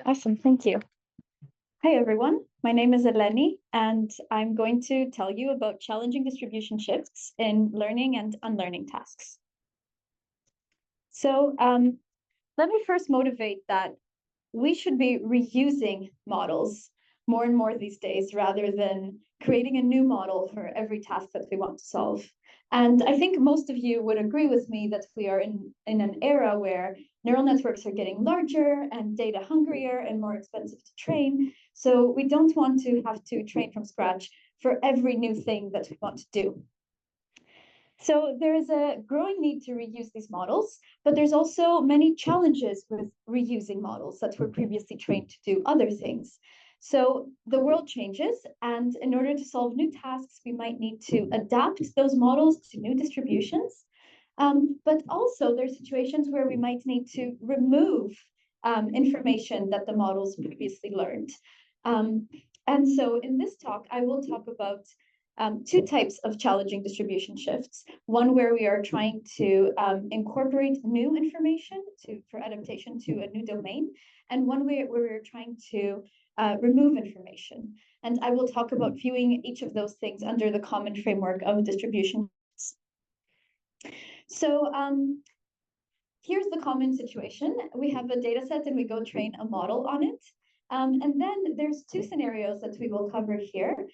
Awesome, thank you. Hi, everyone. My name is Eleni, and I'm going to tell you about challenging distribution shifts in learning and unlearning tasks. So let me first motivate that we should be reusing models more and more these days rather than creating a new model for every task that we want to solve. And I think most of you would agree with me that we are in an era where neural networks are getting larger and data hungrier and more expensive to train. So we don't want to have to train from scratch for every new thing that we want to do. So there is a growing need to reuse these models, but there's also many challenges with reusing models that were previously trained to do other things. So the world changes, and in order to solve new tasks, we might need to adapt those models to new distributions. But also there are situations where we might need to remove information that the models previously learned. And so in this talk, I will talk about two types of challenging distribution shifts. One where we are trying to incorporate new information for adaptation to a new domain, and one where we're trying to remove information. And I will talk about viewing each of those things under the common framework of distribution shifts. So here's the common situation. We have a data set and we go train a model on it. And then there's two scenarios that we will cover here.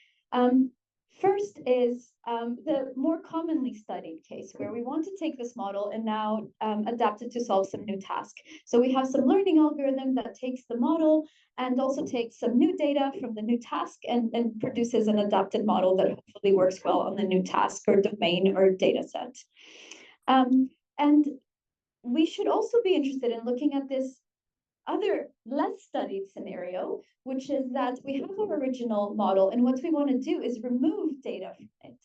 First is the more commonly studied case where we want to take this model and now adapt it to solve some new task. So we have some learning algorithm that takes the model and also takes some new data from the new task and produces an adapted model that hopefully works well on the new task or domain or data set. And we should also be interested in looking at this other less studied scenario, which is that we have our original model and what we want to do is remove data from it.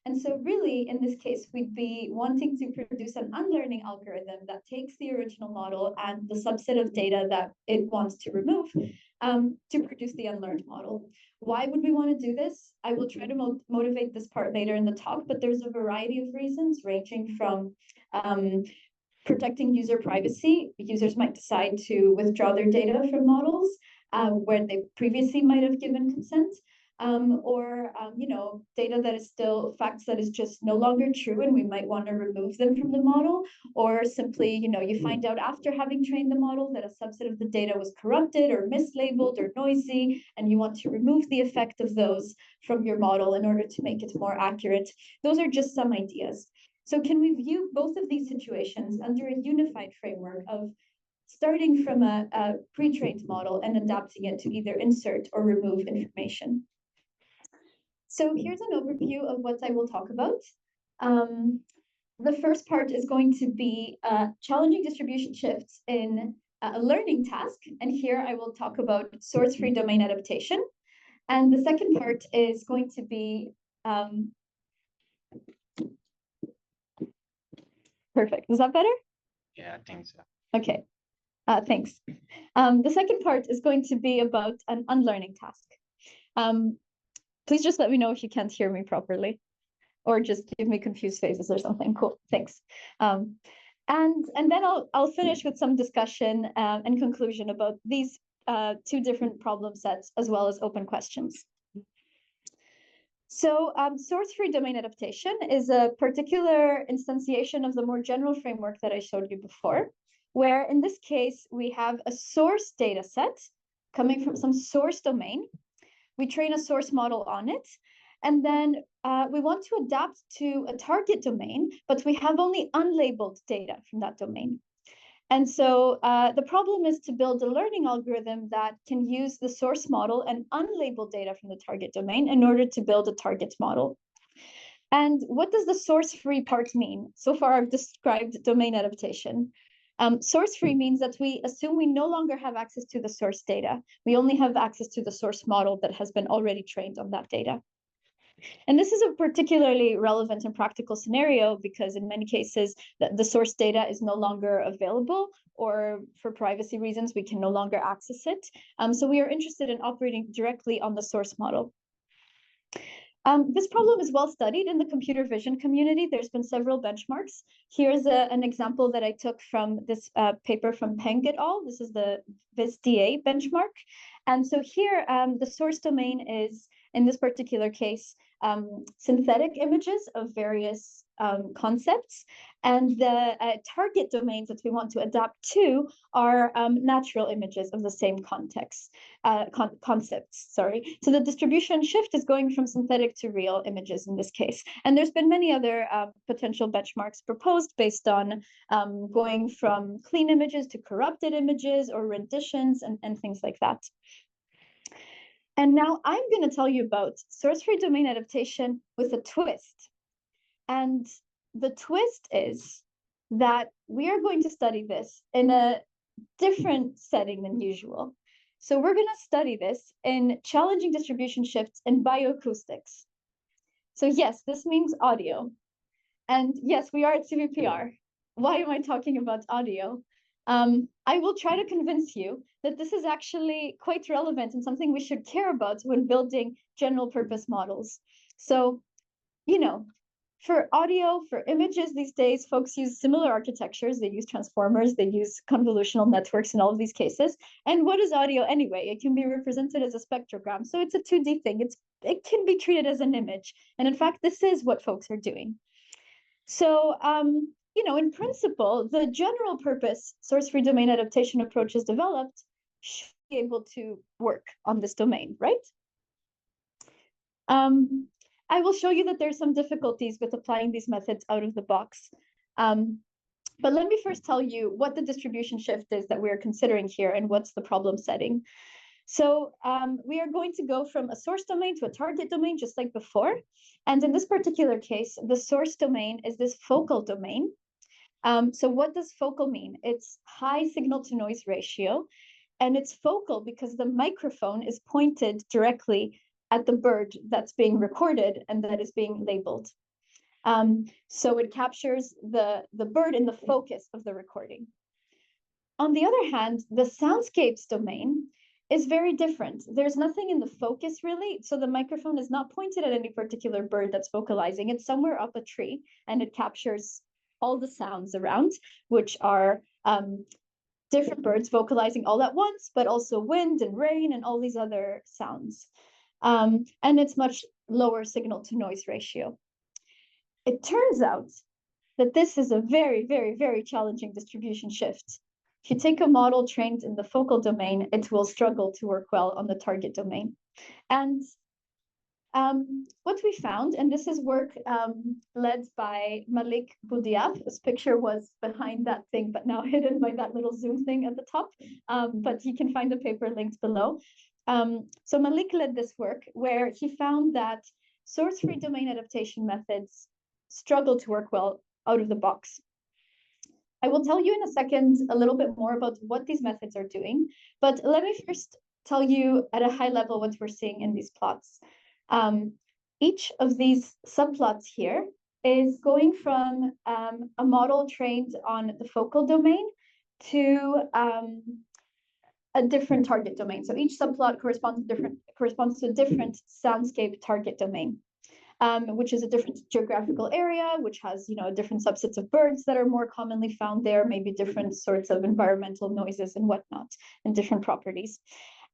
And so really, in this case, we'd be wanting to produce an unlearning algorithm that takes the original model and the subset of data that it wants to remove to produce the unlearned model. Why would we want to do this? I will try to motivate this part later in the talk, but there's a variety of reasons ranging from protecting user privacy. Users might decide to withdraw their data from models where they previously might have given consent, or data that is still facts that is just no longer true, and we might want to remove them from the model, or simply, you find out after having trained the model that a subset of the data was corrupted or mislabeled or noisy, and you want to remove the effect of those from your model in order to make it more accurate. Those are just some ideas. So can we view both of these situations under a unified framework of starting from a pre-trained model and adapting it to either insert or remove information? So here's an overview of what I will talk about. The first part is going to be challenging distribution shifts in a learning task. And here I will talk about source-free domain adaptation. And the second part is going to be perfect. Is that better? Yeah, I think so. Okay, thanks. The second part is going to be about an unlearning task. Please just let me know if you can't hear me properly, or just give me confused faces or something. Cool, thanks. And then I'll finish with some discussion and conclusion about these two different problem sets, as well as open questions. So source-free domain adaptation is a particular instantiation of the more general framework that I showed you before, where in this case, we have a source data set coming from some source domain. We train a source model on it, and then we want to adapt to a target domain, but we have only unlabeled data from that domain. And so the problem is to build a learning algorithm that can use the source model and unlabeled data from the target domain in order to build a target model. And what does the source-free part mean? So far, I've described domain adaptation. Source-free means that we assume we no longer have access to the source data. We only have access to the source model that has been already trained on that data. And this is a particularly relevant and practical scenario because in many cases, the source data is no longer available, or for privacy reasons, we can no longer access it. So we are interested in operating directly on the source model. This problem is well studied in the computer vision community. There's been several benchmarks. Here's an example that I took from this paper from Peng et al. This is the VisDA benchmark. And so here, the source domain is, in this particular case, synthetic images of various concepts. And the target domains that we want to adapt to are natural images of the same concepts. So the distribution shift is going from synthetic to real images in this case. And there's been many other potential benchmarks proposed based on going from clean images to corrupted images or renditions and things like that. And now I'm going to tell you about source-free domain adaptation with a twist. And the twist is that we are going to study this in a different setting than usual. So we're going to study this in challenging distribution shifts in bioacoustics. So yes, this means audio. And yes, we are at CVPR. Why am I talking about audio? I will try to convince you that this is actually quite relevant and something we should care about when building general purpose models. So, you know, for audio, for images these days, folks use similar architectures. They use transformers, they use convolutional networks in all of these cases. And what is audio anyway? It can be represented as a spectrogram. So it's a 2D thing. It can be treated as an image. And in fact, this is what folks are doing. So, in principle, the general purpose source-free domain adaptation approach is developed should be able to work on this domain, right? I will show you that there's some difficulties with applying these methods out of the box. But let me first tell you what the distribution shift is that we're considering here and what's the problem setting. So we are going to go from a source domain to a target domain, just like before. And in this particular case, the source domain is this focal domain. So what does focal mean? It's high signal to noise ratio. And it's focal because the microphone is pointed directly at the bird that's being recorded and that is being labeled. So it captures the bird in the focus of the recording. On the other hand, the soundscapes domain is very different. There's nothing in the focus really. So the microphone is not pointed at any particular bird that's vocalizing. It's somewhere up a tree and it captures all the sounds around, which are different birds vocalizing all at once, but also wind and rain and all these other sounds. And it's much lower signal to noise ratio. It turns out that this is a very, very, very challenging distribution shift. If you take a model trained in the focal domain, it will struggle to work well on the target domain. And what we found, and this is work led by Malik Boudiaf. This picture was behind that thing, but now hidden by that little zoom thing at the top. But you can find the paper linked below. So Malik led this work where he found that source-free domain adaptation methods struggle to work well out of the box. I will tell you in a second a little bit more about what these methods are doing, but let me first tell you at a high level what we're seeing in these plots. Each of these subplots here is going from a model trained on the focal domain to a different target domain. So each subplot corresponds to a different soundscape target domain, which is a different geographical area, which has different subsets of birds that are more commonly found there, maybe different sorts of environmental noises and whatnot, and different properties.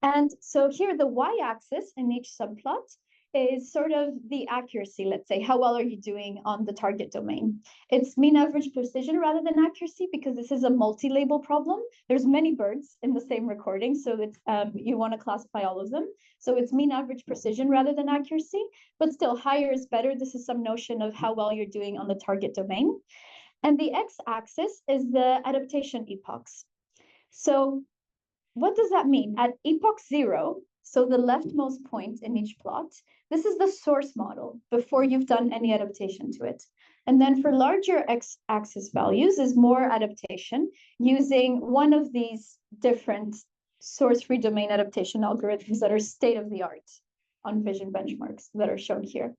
And so here the y-axis in each subplot is sort of the accuracy, let's say, how well are you doing on the target domain? It's mean average precision rather than accuracy because this is a multi-label problem. There's many birds in the same recording, so it's you want to classify all of them. So it's mean average precision rather than accuracy, but still higher is better. This is some notion of how well you're doing on the target domain. And the x-axis is the adaptation epochs. So what does that mean? At epoch 0, so the leftmost point in each plot, this is the source model before you've done any adaptation to it. And then for larger x-axis values is more adaptation using one of these different source-free domain adaptation algorithms that are state-of-the-art on vision benchmarks that are shown here.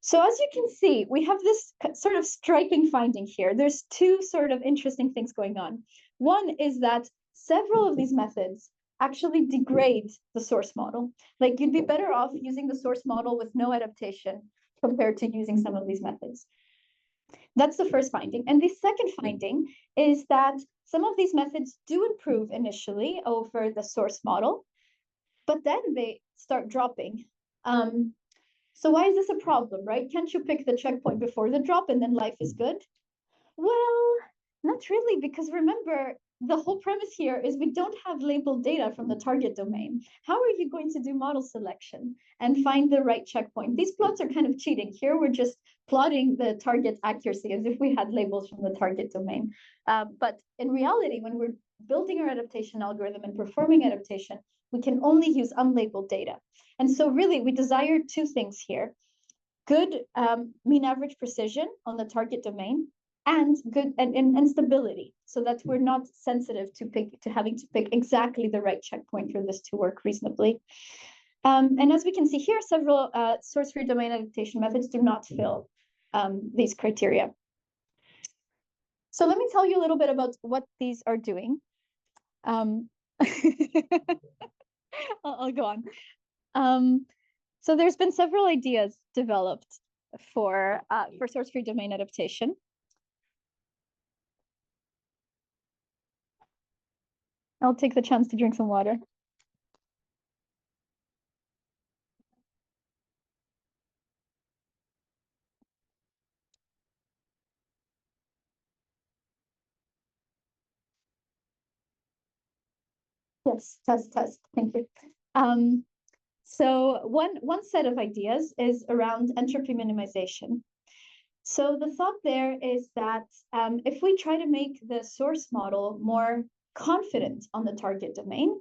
So as you can see, we have this sort of striking finding here. There's two sort of interesting things going on. One is that several of these methods actually degrade the source model. Like you'd be better off using the source model with no adaptation compared to using some of these methods. That's the first finding. And the second finding is that some of these methods do improve initially over the source model, but then they start dropping. So why is this a problem, right? Can't you pick the checkpoint before the drop and then life is good? Well, not really, because remember, the whole premise here is we don't have labeled data from the target domain. How are you going to do model selection and find the right checkpoint? These plots are kind of cheating. Here we're just plotting the target accuracy as if we had labels from the target domain. But in reality, when we're building our adaptation algorithm and performing adaptation, we can only use unlabeled data. And so really, we desire two things here. Good mean average precision on the target domain, and good and stability, so that we're not sensitive to having to pick exactly the right checkpoint for this to work reasonably. And as we can see here, several source-free domain adaptation methods do not fill these criteria. So let me tell you a little bit about what these are doing. I'll go on. So there's been several ideas developed for source-free domain adaptation. I'll take the chance to drink some water. Yes, test. Thank you. So one set of ideas is around entropy minimization. So the thought there is that if we try to make the source model more confident on the target domain,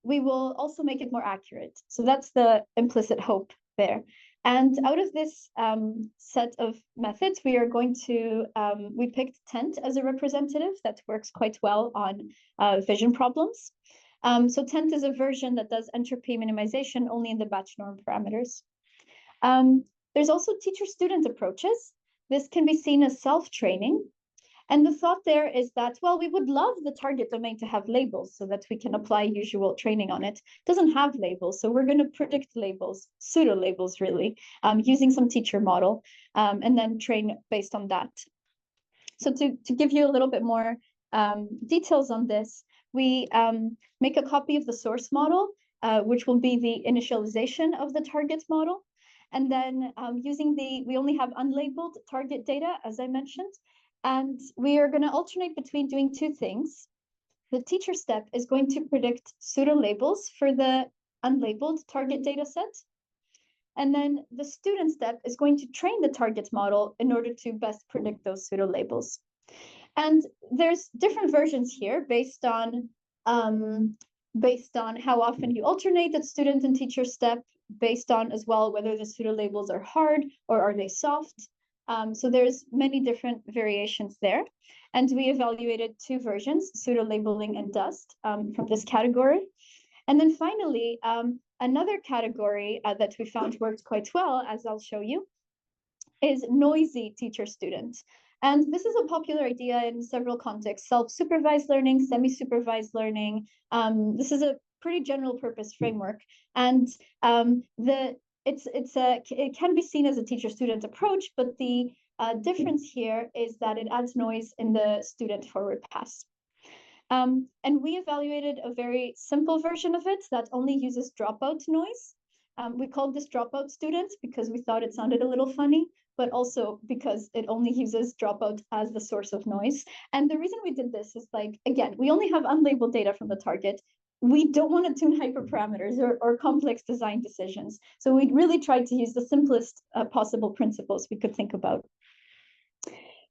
we will also make it more accurate. So that's the implicit hope there. And out of this set of methods, we are going to, we picked TENT as a representative that works quite well on vision problems. So TENT is a version that does entropy minimization only in the batch norm parameters. There's also teacher-student approaches. This can be seen as self-training. And the thought there is that, well, we would love the target domain to have labels so that we can apply usual training on it. It doesn't have labels, so we're going to predict labels, pseudo-labels really, using some teacher model, and then train based on that. So to give you a little bit more details on this, we make a copy of the source model, which will be the initialization of the target model. And then we only have unlabeled target data, as I mentioned. And we are going to alternate between doing two things. The teacher step is going to predict pseudo-labels for the unlabeled target data set. And then the student step is going to train the target model in order to best predict those pseudo-labels. And there's different versions here based on how often you alternate that student and teacher step, based on as well whether the pseudo-labels are hard or are they soft. So there's many different variations there. And we evaluated two versions, pseudo-labeling and dust, from this category. And then finally, another category that we found worked quite well, as I'll show you, is noisy teacher-student. And this is a popular idea in several contexts: self-supervised learning, semi-supervised learning. This is a pretty general purpose framework. And it can be seen as a teacher-student approach, but the difference here is that it adds noise in the student forward pass. And we evaluated a very simple version of it that only uses dropout noise. We called this dropout students because we thought it sounded a little funny, but also because it only uses dropout as the source of noise. And the reason we did this is, like, again, we only have unlabeled data from the target. We don't want to tune hyperparameters or complex design decisions. So we really tried to use the simplest possible principles we could think about.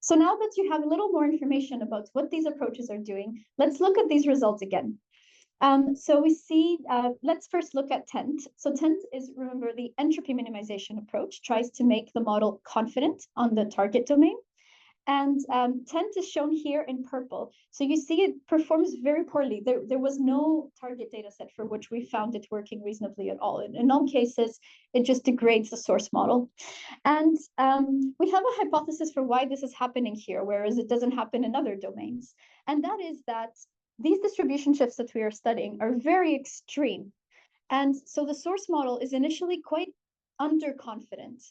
So now that you have a little more information about what these approaches are doing, let's look at these results again. So we see, let's first look at TENT. So TENT is, remember, the entropy minimization approach, tries to make the model confident on the target domain. And TENT is shown here in purple. So you see it performs very poorly. There was no target data set for which we found it working reasonably at all. In all cases, it just degrades the source model. And we have a hypothesis for why this is happening here, whereas it doesn't happen in other domains. And that is that these distribution shifts that we are studying are very extreme. And so the source model is initially quite underconfident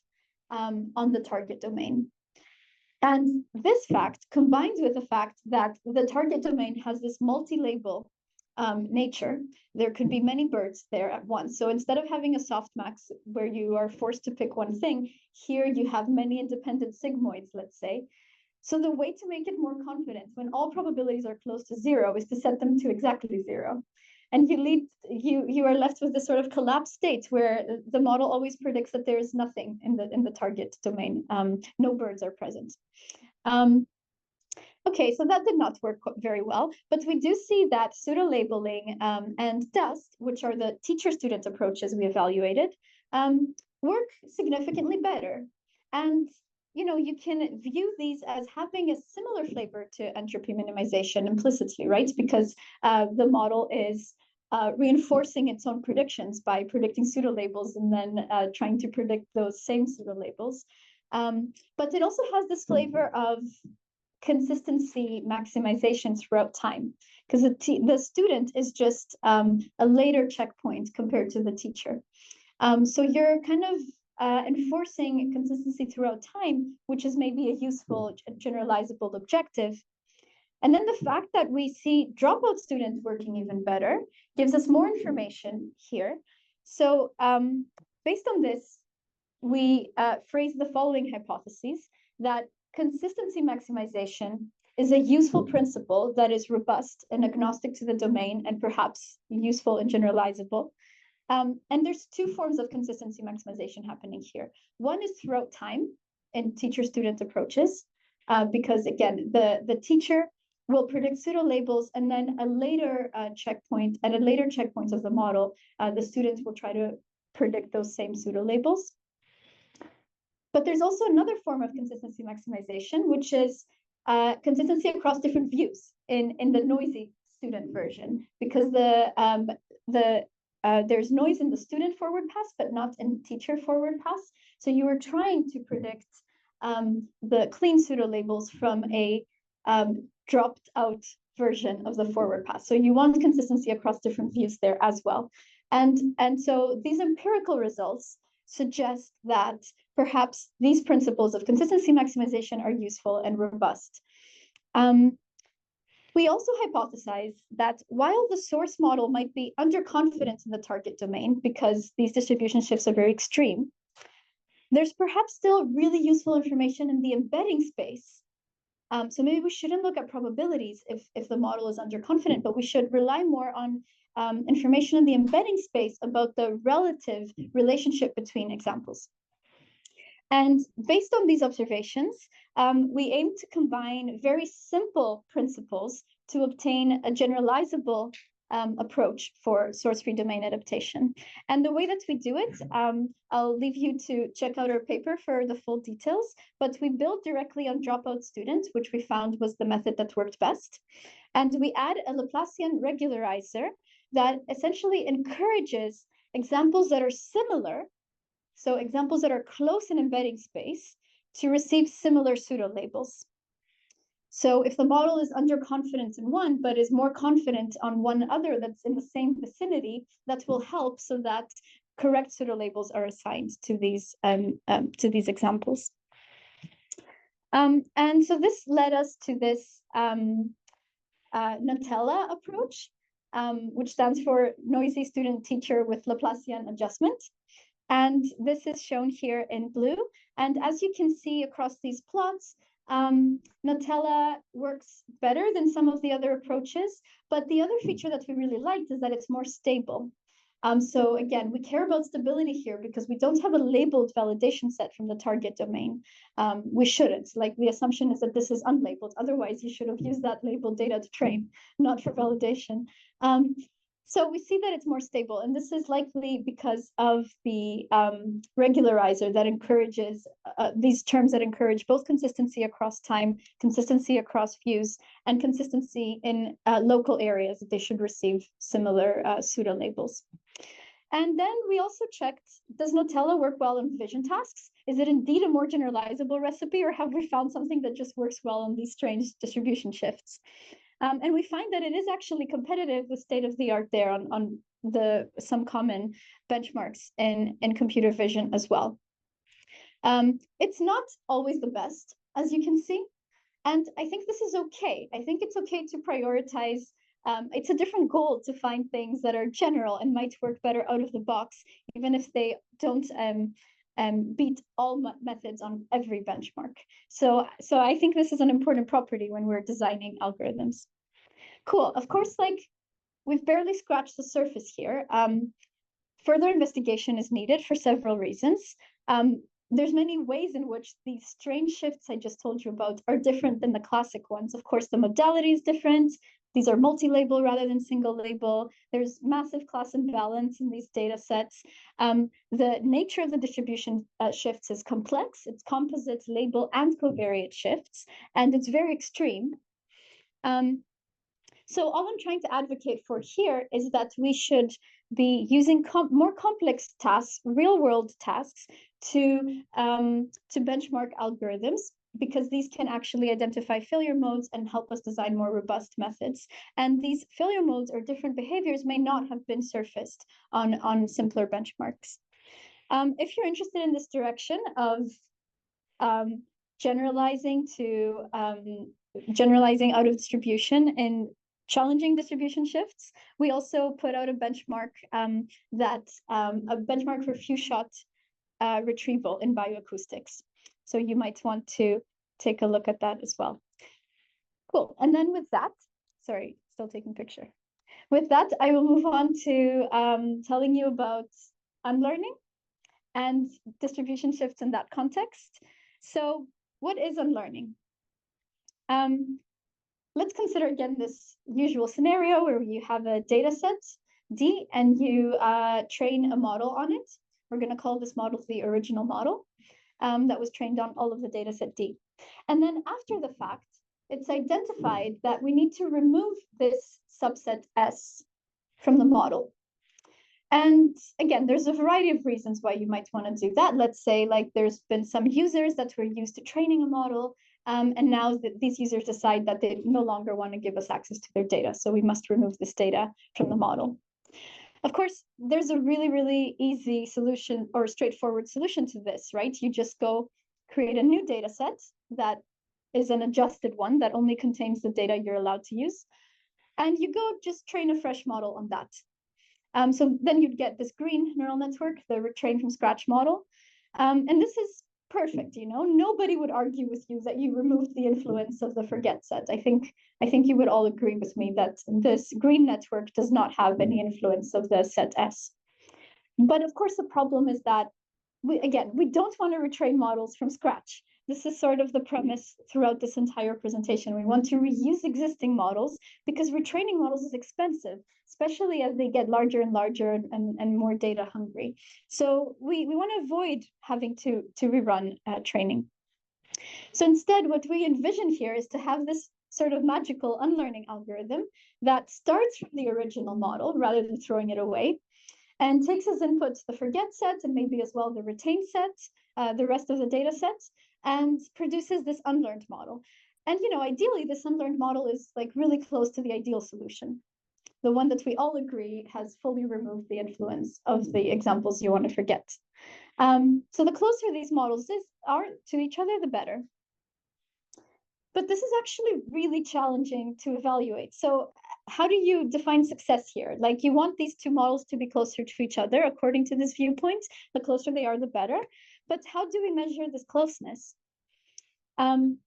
on the target domain. And this fact, combined with the fact that the target domain has this multi-label nature, there could be many birds there at once. So instead of having a softmax where you are forced to pick one thing, here you have many independent sigmoids, let's say. So the way to make it more confident when all probabilities are close to zero is to set them to exactly zero. And you are left with this sort of collapsed state where the model always predicts that there is nothing in the target domain. No birds are present. Okay, so that did not work very well, but we do see that pseudo-labeling and dust, which are the teacher-student approaches we evaluated, work significantly better. And you can view these as having a similar flavor to entropy minimization implicitly, right? Because the model is reinforcing its own predictions by predicting pseudo-labels and then trying to predict those same pseudo-labels. But it also has this flavor of consistency maximization throughout time, because the student is just a later checkpoint compared to the teacher. So you're kind of enforcing consistency throughout time, which is maybe a useful generalizable objective. And then the fact that we see dropout students working even better gives us more information here. So based on this, we phrase the following hypotheses: that consistency maximization is a useful principle that is robust and agnostic to the domain and perhaps useful and generalizable. And there's two forms of consistency maximization happening here. One is throughout time in teacher-student approaches, because again, the teacher will predict pseudo-labels, and then a later checkpoint, at a later checkpoint of the model, the students will try to predict those same pseudo-labels. But there's also another form of consistency maximization, which is consistency across different views in the noisy student version, because there's noise in the student forward pass, but not in teacher forward pass. So you are trying to predict the clean pseudo labels from a dropped out version of the forward pass. So you want consistency across different views there as well. And so these empirical results suggest that perhaps these principles of consistency maximization are useful and robust. We also hypothesize that while the source model might be underconfident in the target domain because these distribution shifts are very extreme, there's perhaps still really useful information in the embedding space. So maybe we shouldn't look at probabilities if the model is underconfident, but we should rely more on information in the embedding space about the relative relationship between examples. And based on these observations, we aim to combine very simple principles to obtain a generalizable approach for source-free domain adaptation. And the way that we do it, I'll leave you to check out our paper for the full details, but we build directly on dropout students, which we found was the method that worked best. And we add a Laplacian regularizer that essentially encourages examples that are similar, so examples that are close in embedding space, to receive similar pseudo-labels. So if the model is underconfident in one, but is more confident on one other that's in the same vicinity, that will help so that correct pseudo-labels are assigned to these examples. And so this led us to this Nutella approach, which stands for noisy student teacher with Laplacian adjustment. And this is shown here in blue. And as you can see across these plots, Nutella works better than some of the other approaches, but the other feature that we really liked is that it's more stable. So again, we care about stability here because we don't have a labeled validation set from the target domain. We shouldn't. Like, the assumption is that this is unlabeled. Otherwise, you should have used that labeled data to train, not for validation. So we see that it's more stable, and this is likely because of the regularizer that encourages these terms that encourage both consistency across time, consistency across views, and consistency in local areas that they should receive similar pseudo labels. And then we also checked, does Nutella work well in vision tasks? Is it indeed a more generalizable recipe, or have we found something that just works well on these strange distribution shifts? And we find that it is actually competitive with state-of-the-art there on some common benchmarks in computer vision as well. It's not always the best, as you can see. And I think this is okay. I think it's okay to prioritize. It's a different goal to find things that are general and might work better out of the box, even if they don't beat all methods on every benchmark. So I think this is an important property when we're designing algorithms. Cool. Of course, like we've barely scratched the surface here. Further investigation is needed for several reasons. There's many ways in which these strange shifts I just told you about are different than the classic ones. Of course, the modality is different. These are multi-label rather than single label. There's massive class imbalance in these data sets. The nature of the distribution shifts is complex. It's composite, label, and covariate shifts, and it's very extreme. So all I'm trying to advocate for here is that we should be using more complex tasks, real-world tasks, to benchmark algorithms, because these can actually identify failure modes and help us design more robust methods. And these failure modes or different behaviors may not have been surfaced on simpler benchmarks. If you're interested in this direction of generalizing out of distribution in challenging distribution shifts, we also put out a benchmark a benchmark for few-shot retrieval in bioacoustics. So you might want to take a look at that as well. Cool. And then with that, sorry, still taking picture. With that, I will move on to telling you about unlearning and distribution shifts in that context. So what is unlearning? Let's consider again this usual scenario where you have a data set, D, and you train a model on it. We're going to call this model the original model that was trained on all of the data set D. And then after the fact, it's identified that we need to remove this subset S from the model. And again, there's a variety of reasons why you might want to do that. Let's say like there's been some users that were used to training a model, and now these users decide that they no longer want to give us access to their data. So we must remove this data from the model. Of course, there's a really, really easy solution or straightforward solution to this, right? You just go create a new data set that is an adjusted one that only contains the data you're allowed to use. And you go just train a fresh model on that. So then you'd get this green neural network, the trained from scratch model. And this is perfect, you know, nobody would argue with you that you removed the influence of the forget set. I think you would all agree with me that this green network does not have any influence of the set S. But of course, the problem is that we don't want to retrain models from scratch. This is sort of the premise throughout this entire presentation. We want to reuse existing models because retraining models is expensive, especially as they get larger and larger and more data hungry. So we want to avoid having to rerun training. So instead, what we envision here is to have this sort of magical unlearning algorithm that starts from the original model rather than throwing it away, and takes as inputs the forget set and maybe as well the retain set, the rest of the data set, and produces this unlearned model. And, you know, ideally, this unlearned model is like really close to the ideal solution, the one that we all agree has fully removed the influence of the examples you want to forget. So the closer these models are to each other, the better. But this is actually really challenging to evaluate. So how do you define success here? Like, you want these two models to be closer to each other according to this viewpoint. The closer they are, the better. But how do we measure this closeness?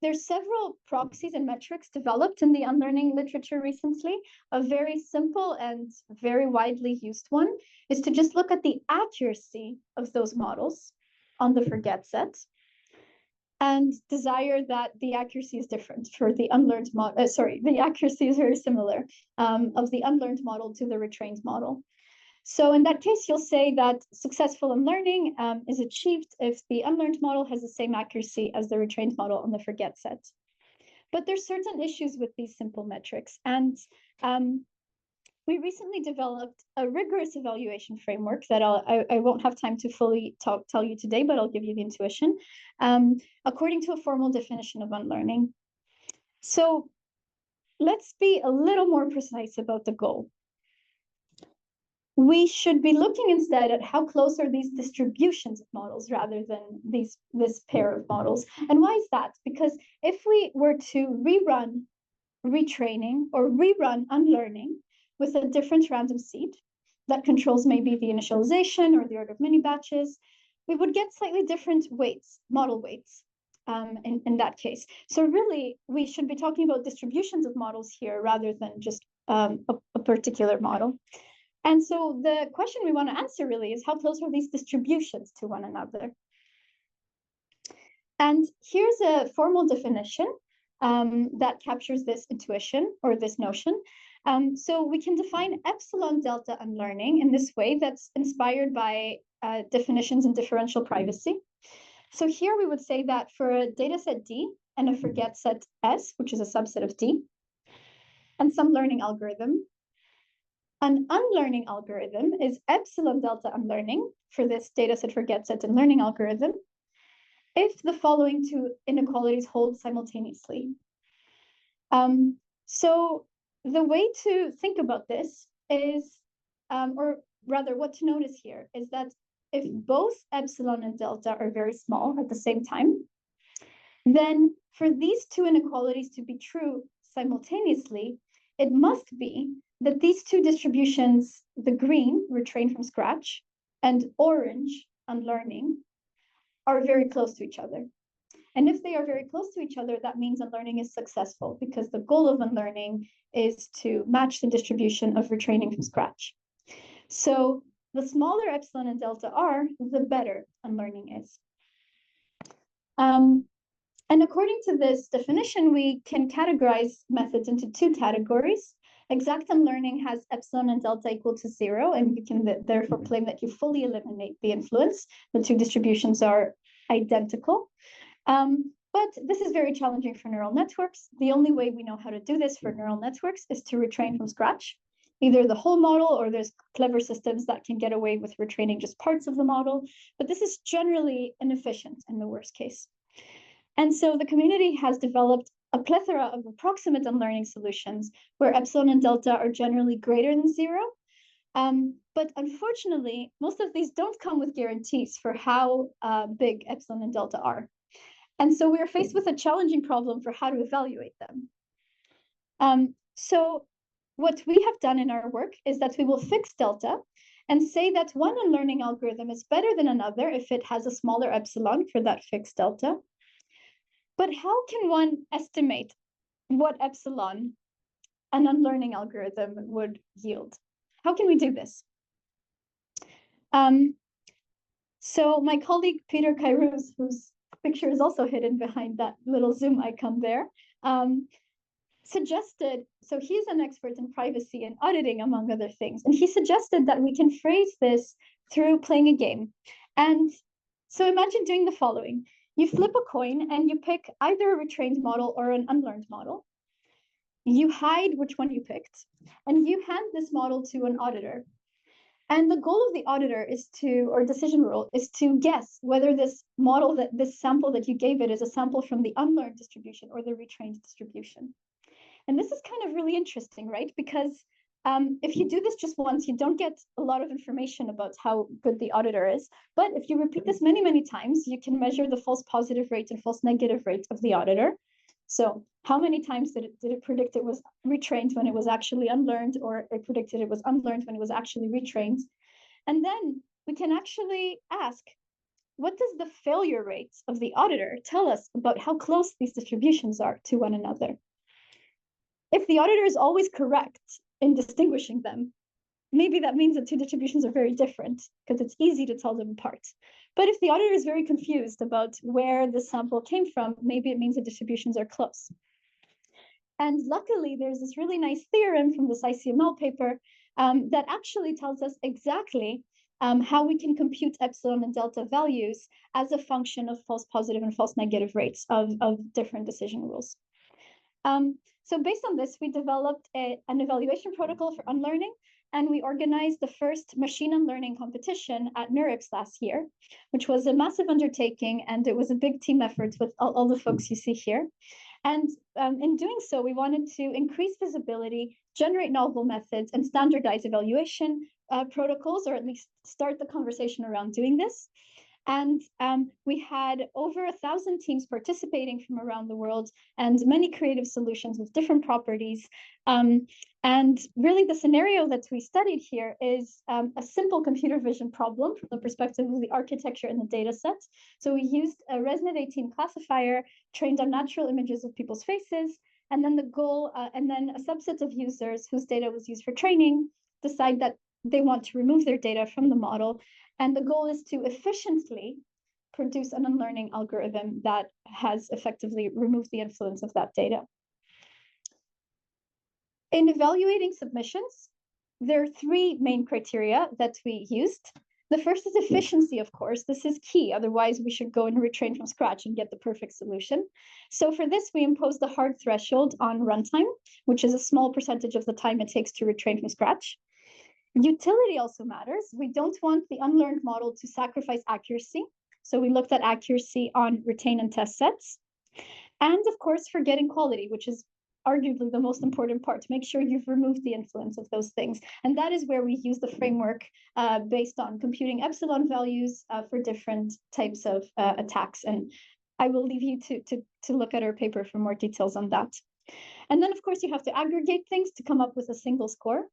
There's several proxies and metrics developed in the unlearning literature recently. A very simple and very widely used one is to just look at the accuracy of those models on the forget set, and desire that the accuracy is different for the unlearned model. The accuracy is very similar of the unlearned model to the retrained model. So in that case, you'll say that successful unlearning is achieved if the unlearned model has the same accuracy as the retrained model on the forget set. But there's certain issues with these simple metrics. And we recently developed a rigorous evaluation framework that I won't have time to fully tell you today, but I'll give you the intuition, according to a formal definition of unlearning. So let's be a little more precise about the goal. We should be looking instead at how close are these distributions of models rather than this pair of models. And why is that? Because if we were to rerun retraining or rerun unlearning with a different random seed that controls maybe the initialization or the order of mini batches, we would get slightly different weights, model weights in that case. So really, we should be talking about distributions of models here rather than just a particular model. And so the question we want to answer really is how close are these distributions to one another? And here's a formal definition that captures this intuition or this notion. So we can define epsilon delta unlearning in this way that's inspired by definitions in differential privacy. So here we would say that for a data set D and a forget set S, which is a subset of D, and some learning algorithm, an unlearning algorithm is epsilon delta unlearning for this dataset forget set and learning algorithm if the following two inequalities hold simultaneously. So the way to think about this is, or rather what to notice here is that if both epsilon and delta are very small at the same time, then for these two inequalities to be true simultaneously, it must be that these two distributions, the green, retrained from scratch, and orange, unlearning, are very close to each other. And if they are very close to each other, that means unlearning is successful because the goal of unlearning is to match the distribution of retraining from scratch. So the smaller epsilon and delta are, the better unlearning is. And according to this definition, we can categorize methods into two categories. Exact unlearning has epsilon and delta equal to 0, and you can therefore claim that you fully eliminate the influence. The two distributions are identical. But this is very challenging for neural networks. The only way we know how to do this for neural networks is to retrain from scratch, either the whole model or there's clever systems that can get away with retraining just parts of the model. But this is generally inefficient in the worst case. And so the community has developed a plethora of approximate unlearning solutions where epsilon and delta are generally greater than 0. But unfortunately, most of these don't come with guarantees for how big epsilon and delta are. And so we are faced with a challenging problem for how to evaluate them. So what we have done in our work is that we will fix delta and say that one unlearning algorithm is better than another if it has a smaller epsilon for that fixed delta. But how can one estimate what epsilon an unlearning algorithm would yield? How can we do this? So my colleague Peter Kairouz, whose picture is also hidden behind that little Zoom icon there, suggested, so he's an expert in privacy and auditing, among other things, and he suggested that we can phrase this through playing a game. And so imagine doing the following. You flip a coin and you pick either a retrained model or an unlearned model. You hide which one you picked, and you hand this model to an auditor. And the goal of the auditor is to, or decision rule, is to guess whether this model, that this sample that you gave it is a sample from the unlearned distribution or the retrained distribution. And this is kind of really interesting, right? Because if you do this just once, you don't get a lot of information about how good the auditor is. But if you repeat this many, many times, you can measure the false positive rate and false negative rate of the auditor. So how many times did it predict it was retrained when it was actually unlearned, or it predicted it was unlearned when it was actually retrained? And then we can actually ask, what does the failure rate of the auditor tell us about how close these distributions are to one another? If the auditor is always correct in distinguishing them, maybe that means that two distributions are very different because it's easy to tell them apart. But if the auditor is very confused about where the sample came from, maybe it means the distributions are close. And luckily, there's this really nice theorem from this ICML paper that actually tells us exactly how we can compute epsilon and delta values as a function of false positive and false negative rates of different decision rules. So based on this, we developed an evaluation protocol for unlearning, and we organized the first machine unlearning competition at NeurIPS last year, which was a massive undertaking, and it was a big team effort with all the folks you see here. And in doing so, we wanted to increase visibility, generate novel methods, and standardize evaluation protocols, or at least start the conversation around doing this. And we had over 1,000 teams participating from around the world and many creative solutions with different properties. And really the scenario that we studied here is a simple computer vision problem from the perspective of the architecture and the data set. So we used a ResNet 18 classifier trained on natural images of people's faces. And then the goal, and then a subset of users whose data was used for training decide that they want to remove their data from the model. And the goal is to efficiently produce an unlearning algorithm that has effectively removed the influence of that data. In evaluating submissions, there are three main criteria that we used. The first is efficiency, of course. This is key. Otherwise, we should go and retrain from scratch and get the perfect solution. So for this, we imposed a hard threshold on runtime, which is a small percentage of the time it takes to retrain from scratch. Utility also matters. We don't want the unlearned model to sacrifice accuracy. So we looked at accuracy on retain and test sets. And of course, forgetting quality, which is arguably the most important part, to make sure you've removed the influence of those things. And that is where we use the framework based on computing epsilon values for different types of attacks. And I will leave you to look at our paper for more details on that. And then, of course, you have to aggregate things to come up with a single score.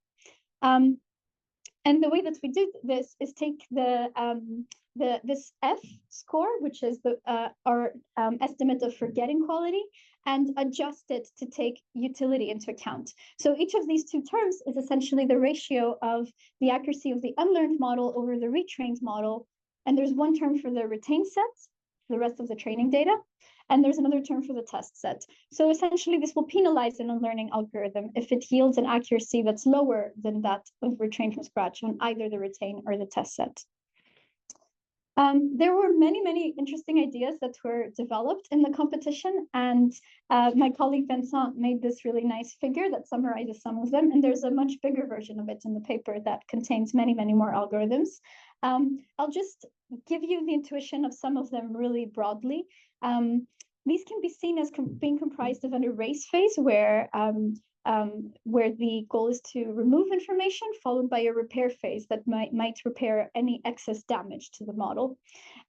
And the way that we do this is take this F score, which is our estimate of forgetting quality, and adjust it to take utility into account. So each of these two terms is essentially the ratio of the accuracy of the unlearned model over the retrained model. And there's one term for the retained set, the rest of the training data, and there's another term for the test set. So essentially, this will penalize an unlearning algorithm if it yields an accuracy that's lower than that of retrained from scratch on either the retain or the test set. There were many interesting ideas that were developed in the competition, and my colleague Vincent made this really nice figure that summarizes some of them, and there's a much bigger version of it in the paper that contains many more algorithms. I'll just give you the intuition of some of them really broadly. These can be seen as being comprised of an erase phase where the goal is to remove information, followed by a repair phase that might repair any excess damage to the model.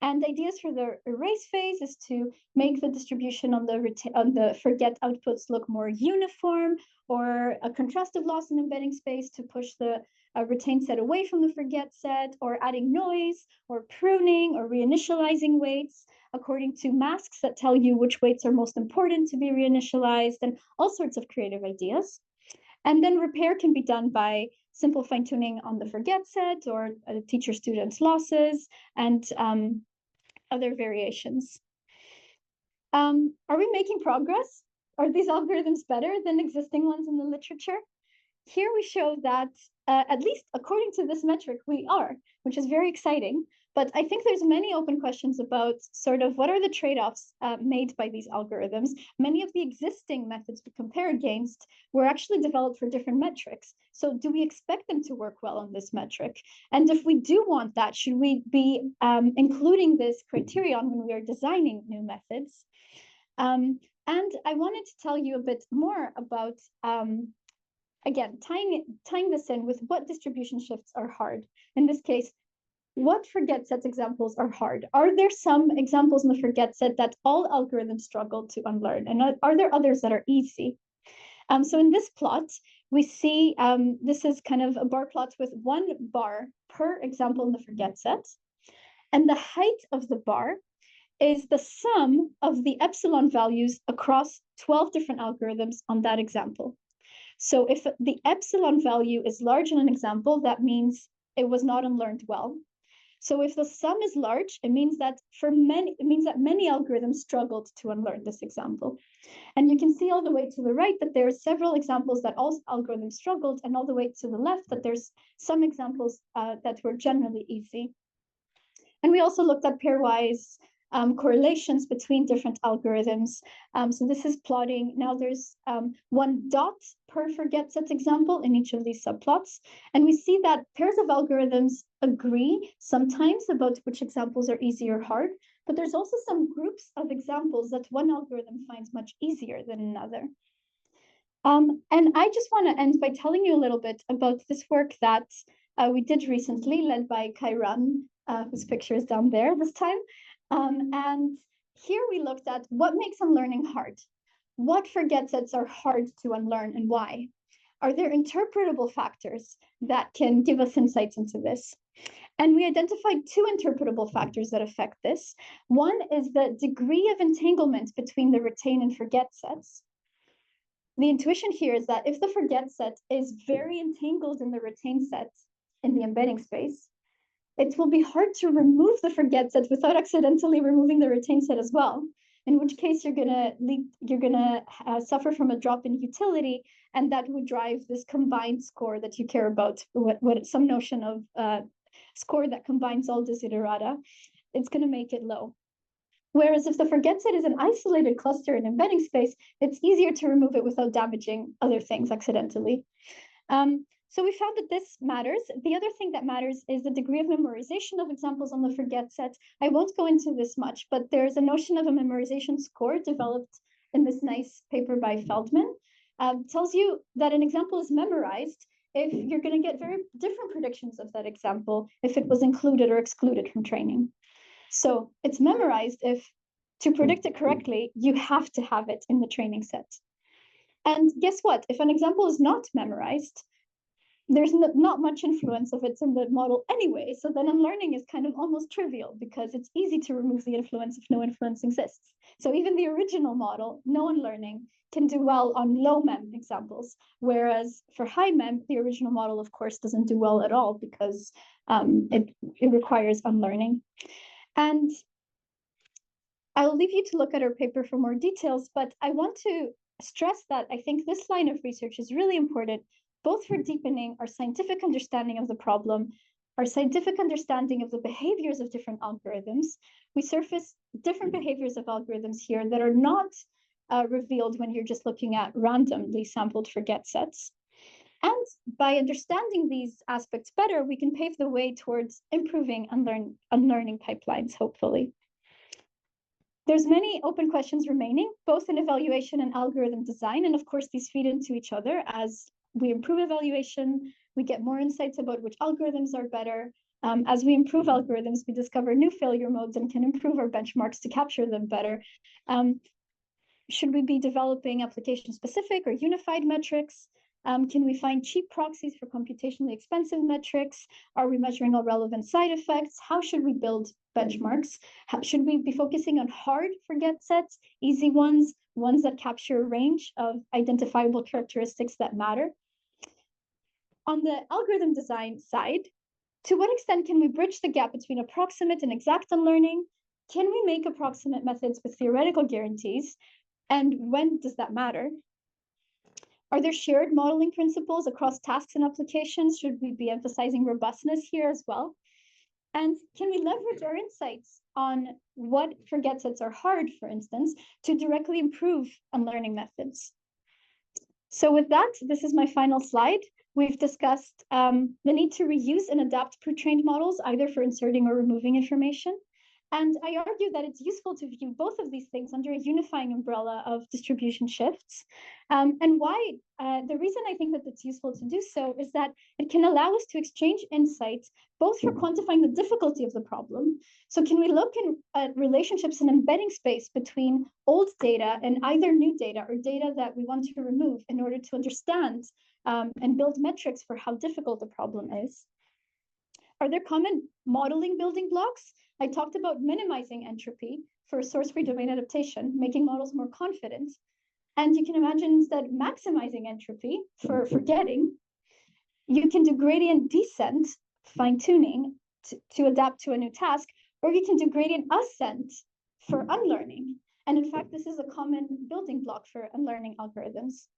And ideas for the erase phase is to make the distribution on the forget outputs look more uniform, or a contrastive loss in embedding space to push the retain set away from the forget set, or adding noise, or pruning, or reinitializing weights according to masks that tell you which weights are most important to be reinitialized, and all sorts of creative ideas. And then repair can be done by simple fine-tuning on the forget set, or teacher-students losses, and other variations. Are we making progress? Are these algorithms better than existing ones in the literature? Here we show that, at least according to this metric, we are, which is very exciting. But I think there's many open questions about sort of what are the trade-offs made by these algorithms. Many of the existing methods we compare against were actually developed for different metrics. So do we expect them to work well on this metric? And if we do want that, should we be including this criterion when we are designing new methods? And I wanted to tell you a bit more about again, tying this in with what distribution shifts are hard. In this case, what forget sets examples are hard? Are there some examples in the forget set that all algorithms struggle to unlearn? And are there others that are easy? So in this plot, we see this is kind of a bar plot with one bar per example in the forget set. And the height of the bar is the sum of the epsilon values across 12 different algorithms on that example. So if the epsilon value is large in an example, that means it was not unlearned well. So if the sum is large, it means that many algorithms struggled to unlearn this example. And you can see all the way to the right that there are several examples that all algorithms struggled, and all the way to the left that there's some examples that were generally easy. And we also looked at pairwise correlations between different algorithms. So this is plotting. Now there's one dot per forget set example in each of these subplots. And we see that pairs of algorithms agree sometimes about which examples are easy or hard, But there's also some groups of examples that one algorithm finds much easier than another. And I just want to end by telling you a little bit about this work that we did recently, led by Kairan, whose picture is down there this time. And here we looked at what makes unlearning hard. What forget sets are hard to unlearn and why? Are there interpretable factors that can give us insights into this? And we identified two interpretable factors that affect this. One is the degree of entanglement between the retain and forget sets. The intuition here is that if the forget set is very entangled in the retain set in the embedding space, it will be hard to remove the forget set without accidentally removing the retain set as well, in which case you're gonna suffer from a drop in utility, and that would drive this combined score that you care about, what some notion of score that combines all desiderata. It's gonna make it low. Whereas if the forget set is an isolated cluster in embedding space, it's easier to remove it without damaging other things accidentally. So we found that this matters. The other thing that matters is the degree of memorization of examples on the forget set. I won't go into this much, but there's a notion of a memorization score developed in this nice paper by Feldman. Tells you that an example is memorized if you're going to get very different predictions of that example if it was included or excluded from training. So it's memorized if, to predict it correctly, you have to have it in the training set. And guess what? If an example is not memorized, there's not much influence of it in the model anyway. So then unlearning is kind of almost trivial because it's easy to remove the influence if no influence exists. So even the original model, no unlearning, can do well on low mem examples. Whereas for high mem, the original model, of course, doesn't do well at all because it requires unlearning. And I'll leave you to look at our paper for more details, but I want to stress that I think this line of research is really important, both for deepening our scientific understanding of the problem, our scientific understanding of the behaviors of different algorithms. We surface different behaviors of algorithms here that are not revealed when you're just looking at randomly sampled forget sets. And by understanding these aspects better, we can pave the way towards improving unlearning pipelines, hopefully. There's many open questions remaining, both in evaluation and algorithm design. And of course, these feed into each other. As we improve evaluation, we get more insights about which algorithms are better. As we improve algorithms, we discover new failure modes and can improve our benchmarks to capture them better. Should we be developing application-specific or unified metrics? Can we find cheap proxies for computationally expensive metrics? Are we measuring all relevant side effects? How should we build benchmarks? Should we be focusing on hard forget sets, easy ones, ones that capture a range of identifiable characteristics that matter? On the algorithm design side, to what extent can we bridge the gap between approximate and exact unlearning? Can we make approximate methods with theoretical guarantees? And when does that matter? Are there shared modeling principles across tasks and applications? Should we be emphasizing robustness here as well? And can we leverage our insights on what forget sets are hard, for instance, to directly improve unlearning methods? So with that, this is my final slide. We've discussed the need to reuse and adapt pre-trained models, either for inserting or removing information. And I argue that it's useful to view both of these things under a unifying umbrella of distribution shifts. And why? The reason I think that it's useful to do so is that it can allow us to exchange insights, both for quantifying the difficulty of the problem. So can we look at relationships in embedding space between old data and either new data or data that we want to remove in order to understand and build metrics for how difficult the problem is? Are there common modeling building blocks? I talked about minimizing entropy for source-free domain adaptation, making models more confident. And you can imagine instead maximizing entropy for forgetting. You can do gradient descent, fine-tuning to adapt to a new task, or you can do gradient ascent for unlearning. And in fact, this is a common building block for unlearning algorithms.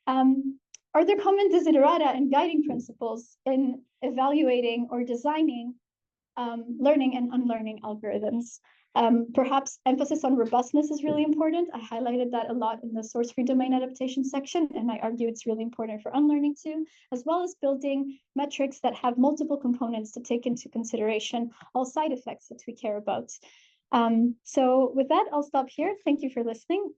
Are there common desiderata and guiding principles in evaluating or designing learning and unlearning algorithms? Perhaps emphasis on robustness is really important. I highlighted that a lot in the source-free domain adaptation section, and I argue it's really important for unlearning too, as well as building metrics that have multiple components to take into consideration all side effects that we care about. So with that, I'll stop here. Thank you for listening.